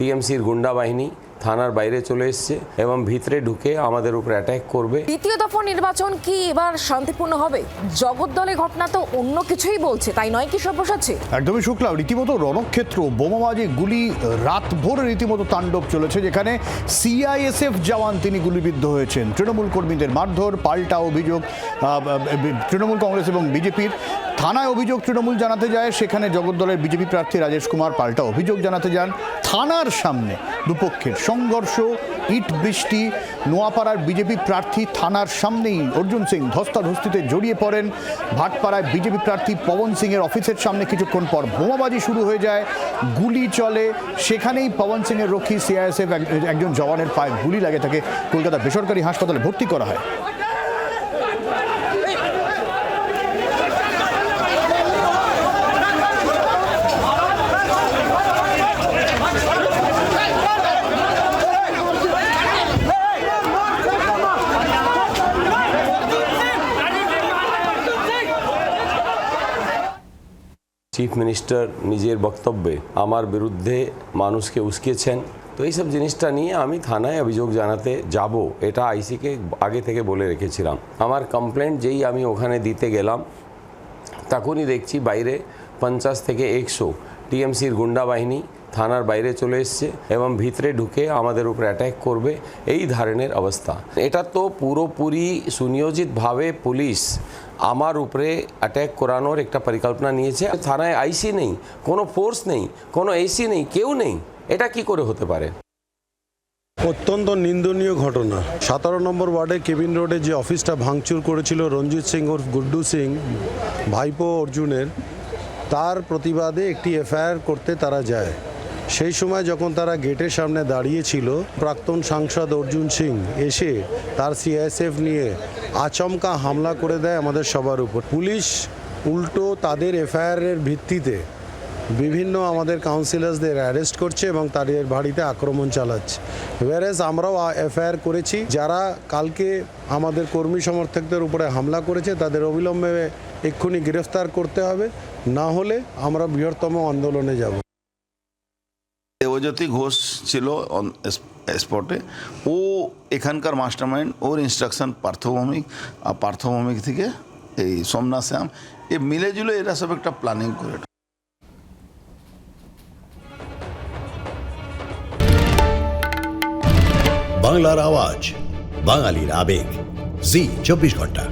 টিএমসির গুন্ডা বাহিনী থানার বাইরে চলে এসেছে এবং ভিতরে ঢুকে আমাদের উপর অ্যাটাক করবে। দ্বিতীয় দফা নির্বাচন কি এবার শান্তিপূর্ণ হবে? জগদ্দলের ঘটনা তো অন্য কিছুই বলছে, তাই নয় কি সব্যসাচী? একদমই শুক্লা, রীতিমতো রণক্ষেত্র, বোমাবাজি, গুলি, রাতভর রীতিমতো তাণ্ডব চলেছে, যেখানে সিআইএসএফ জওয়ান তিনি গুলিবিদ্ধ হয়েছেন। তৃণমূল কর্মীদের মারধর, পাল্টা অভিযোগ তৃণমূল কংগ্রেস এবং বিজেপির। থানায় অভিযোগ তৃণমূল জানাতে যায়, সেখানে জগদ্দলের বিজেপি প্রার্থী রাজেশ কুমার পাল্টা অভিযোগ জানাতে যান। থানার সামনে দুপক্ষের সংঘর্ষ, ইট বৃষ্টি। নোয়াপাড়ার বিজেপি প্রার্থী থানার সামনেই অর্জুন সিং ধস্তাধস্তিতে জড়িয়ে পড়েন। ভাটপাড়ায় বিজেপি প্রার্থী পবন সিংয়ের অফিসের সামনে কিছুক্ষণ পর বোমাবাজি শুরু হয়ে যায়, গুলি চলে। সেখানেই পবন সিংয়ের রক্ষী সিআইএসএফ একজন জওয়ানের পায়ে গুলি লাগে, তাকে কলকাতা বেসরকারি হাসপাতালে ভর্তি করা হয়। চিফ মিনিস্টার নিজের বক্তব্যে আমার বিরুদ্ধে মানুষকে উস্কিয়েছেন, তো এইসব জিনিসটা নিয়ে আমি থানায় অভিযোগ জানাতে যাব, এটা আইসিকে আগে থেকে বলে রেখেছিলাম। আমার কমপ্লেন্ট যেই আমি ওখানে দিতে গেলাম, তখনই দেখছি বাইরে 50 থেকে 100 টিএমসির গুন্ডা বাহিনী থানার বাইরে চলে এসছে এবং ভিতরে ঢুকে আমাদের উপর অ্যাটাক করবে, এই ধরনের অবস্থা। এটা তো পুরোপুরি সুনিয়োজিতভাবে পুলিশ আমার উপরে অ্যাটাক করানোর একটা পরিকল্পনা নিয়েছে। থানায় আইসি নেই, কোনো ফোর্স নেই, কোনো এসি নেই, কেউ নেই, এটা কি করে হতে পারে? অত্যন্ত নিন্দনীয় ঘটনা। 17 নম্বর ওয়ার্ডে কেবিন রোডে যে অফিসটা ভাঙচুর করেছিল রঞ্জিত সিং ওরফ গুড্ডু সিং, ভাইপো অর্জুনের, তার প্রতিবাদে একটি এফআইআর করতে তারা যায়। সেই সময় যখন তারা গেটের সামনে দাঁড়িয়েছিল, প্রাক্তন সাংসদ অর্জুন সিং এসে তার সিআইএসএফ নিয়ে আচমকা হামলা করে দেয় আমাদের সবার উপর। পুলিশ উল্টো তাদের এফআইআরের ভিত্তিতে বিভিন্ন আমাদের কাউন্সিলারসদের অ্যারেস্ট করছে এবং তাদের বাড়িতে আক্রমণ চালাচ্ছে। ওয়ারেস আমরাও এফআইআর করেছি। যারা কালকে আমাদের কর্মী সমর্থকদের উপরে হামলা করেছে তাদের অবিলম্বে এক্ষুনি গ্রেফতার করতে হবে, না হলে আমরা বৃহত্তম আন্দোলনে যাব। দেবজ্যোতি ঘোষ ছিল অন স্পটে, ও এখানকার মাস্টারমাইন্ড, ওর ইনস্ট্রাকশন পার্থভৌমিক থেকে এই সোমনাথ শ্যাম, এ মিলেজুলে এরা সব একটা প্ল্যানিং করে। বাংলার আওয়াজ, বাঙালির আবেগ, জি 24 ঘন্টা।